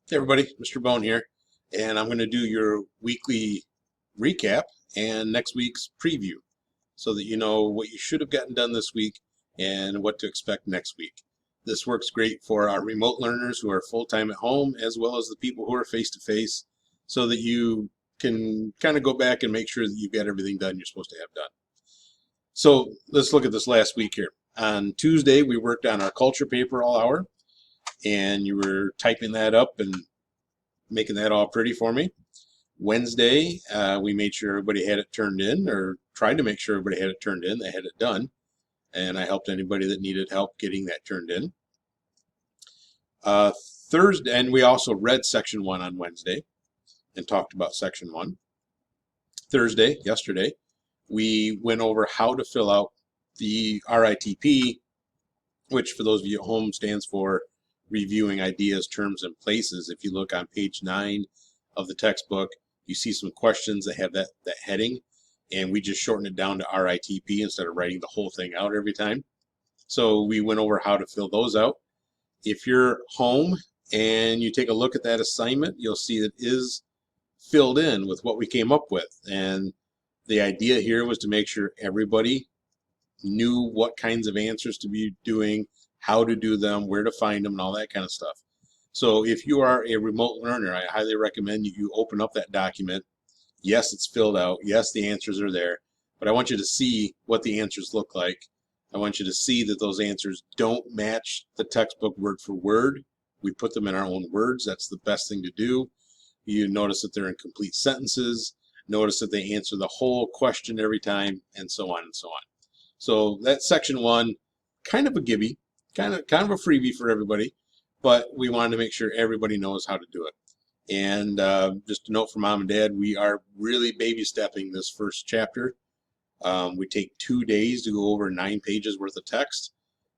Hey everybody, Mr. Bone here, and I'm going to do your weekly recap and next week's preview so that you know what you should have gotten done this week and what to expect next week. This works great for our remote learners who are full-time at home as well as the people who are face-to-face so that you can kind of go back and make sure that you've got everything done you're supposed to have done. So let's look at this last week here. On Tuesday, we worked on our culture paper all hour, and you were typing that up and making that all pretty for me. Wednesday, we made sure everybody had it turned in, or tried to make sure everybody had it turned in. They had it done, and I helped anybody that needed help getting that turned in. Thursday, and we also read section 1 on Wednesday and talked about section 1. Thursday, yesterday, we went over how to fill out the RITP, which for those of you at home stands for Reviewing Ideas, Terms, and Places. If you look on page 9 of the textbook, you see some questions that have that heading, and we just shortened it down to RITP instead of writing the whole thing out every time. So we went over how to fill those out. If you're home and you take a look at that assignment, you'll see it is filled in with what we came up with. And the idea here was to make sure everybody knew what kinds of answers to be doing, how to do them, where to find them, and all that kind of stuff. So if you are a remote learner, I highly recommend you open up that document. Yes, it's filled out. Yes, the answers are there. But I want you to see what the answers look like. I want you to see that those answers don't match the textbook word for word. We put them in our own words. That's the best thing to do. You notice that they're in complete sentences. Notice that they answer the whole question every time, and so on and so on. So that's section 1, kind of a gimme, kind of a freebie for everybody, but we wanted to make sure everybody knows how to do it. And just a note for mom and dad, we are really baby stepping this first chapter. We take 2 days to go over 9 pages worth of text.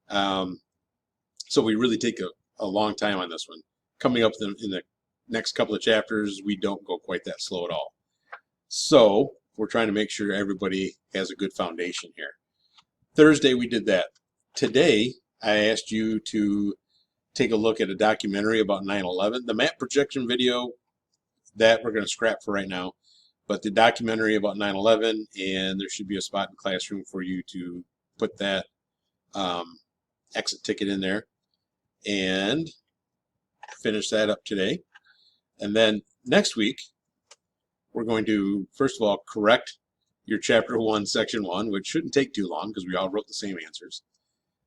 So we really take a long time on this one. Coming up in the next couple of chapters, we don't go quite that slow at all. So we're trying to make sure everybody has a good foundation here. Thursday we did that. Today I asked you to take a look at a documentary about 9/11. The map projection video, that we're going to scrap for right now, but the documentary about 9/11, and there should be a spot in the classroom for you to put that exit ticket in there and finish that up today. And then next week we're going to first of all correct your chapter 1 section 1, which shouldn't take too long because we all wrote the same answers.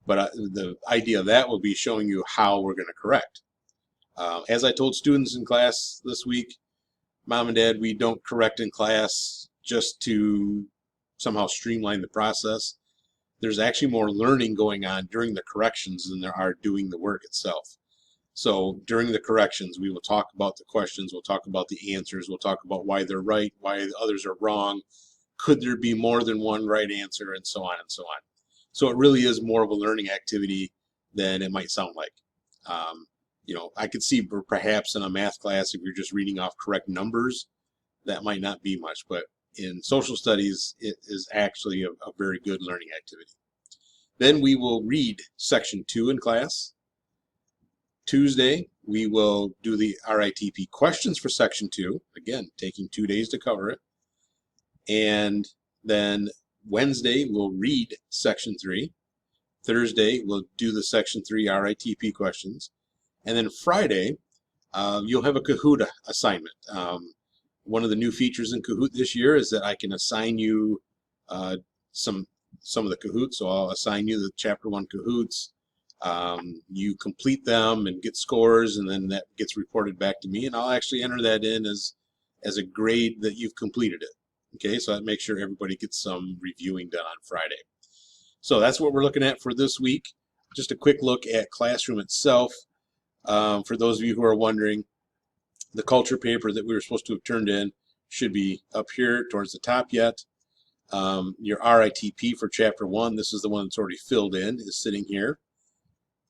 But the idea of that will be showing you how we're going to correct. As I told students in class this week, mom and dad, we don't correct in class just to somehow streamline the process. There's actually more learning going on during the corrections than there are doing the work itself. So during the corrections, we will talk about the questions, we'll talk about the answers, we'll talk about why they're right, why the others are wrong, could there be more than one right answer, and so on and so on. So it really is more of a learning activity than it might sound like. You know, I could see perhaps in a math class, if you're just reading off correct numbers, that might not be much, but in social studies, it is actually a very good learning activity. Then we will read section 2 in class. Tuesday, we will do the RITP questions for section 2, again, taking 2 days to cover it. And then Wednesday, we'll read section 3. Thursday, we'll do the section 3 RITP questions. And then Friday, you'll have a Kahoot assignment. One of the new features in Kahoot this year is that I can assign you some of the Kahoots. So I'll assign you the chapter 1 Kahoots. You complete them and get scores, and then that gets reported back to me, and I'll actually enter that in as a grade that you've completed it. Okay, so that makes sure everybody gets some reviewing done on Friday. So that's what we're looking at for this week. Just a quick look at Classroom itself. For those of you who are wondering, the culture paper that we were supposed to have turned in should be up here towards the top yet. Your RITP for chapter 1, this is the one that's already filled in, is sitting here.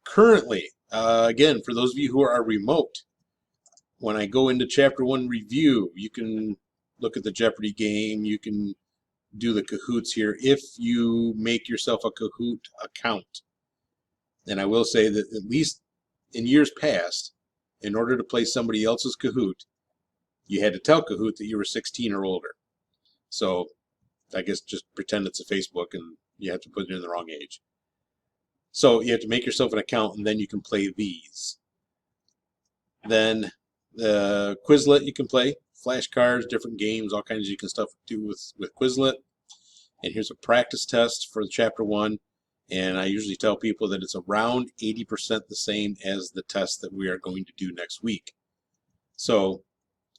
Currently, again, for those of you who are remote, when I go into chapter 1 review, you can look at the Jeopardy game, you can do the Kahoots here if you make yourself a Kahoot account. And I will say that at least in years past, in order to play somebody else's Kahoot, you had to tell Kahoot that you were 16 or older. So I guess just pretend it's a Facebook and you have to put it in the wrong age. So you have to make yourself an account and then you can play these. Then the Quizlet you can play, flashcards, different games, all kinds of stuff to do with Quizlet. And here's a practice test for chapter 1. And I usually tell people that it's around 80% the same as the test that we are going to do next week. So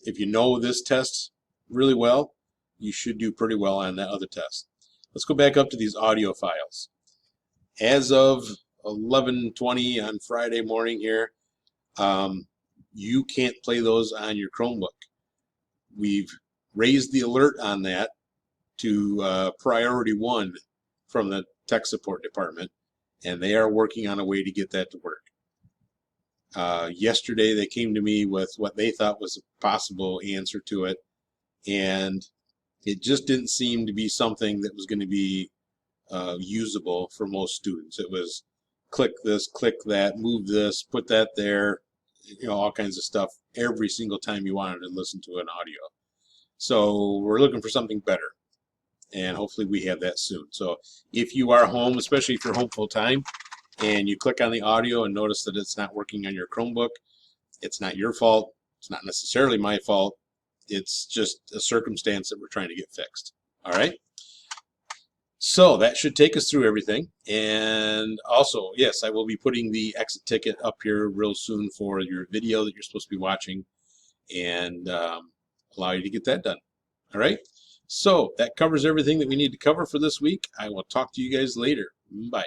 if you know this test really well, you should do pretty well on that other test. Let's go back up to these audio files. As of 11:20 on Friday morning here, you can't play those on your Chromebook. We've raised the alert on that to priority 1 from the tech support department, and they are working on a way to get that to work. Yesterday they came to me with what they thought was a possible answer to it, and it just didn't seem to be something that was going to be usable for most students. It was click this, click that, move this, put that there, all kinds of stuff every single time you wanted to listen to an audio. So we're looking for something better, and hopefully we have that soon. So if you are home, especially if you're home full time, and you click on the audio and notice that it's not working on your Chromebook, it's not your fault. It's not necessarily my fault. It's just a circumstance that we're trying to get fixed. All right? So that should take us through everything. And also, yes, I will be putting the exit ticket up here real soon for your video that you're supposed to be watching, and allow you to get that done. All right? So that covers everything that we need to cover for this week. I will talk to you guys later. Bye.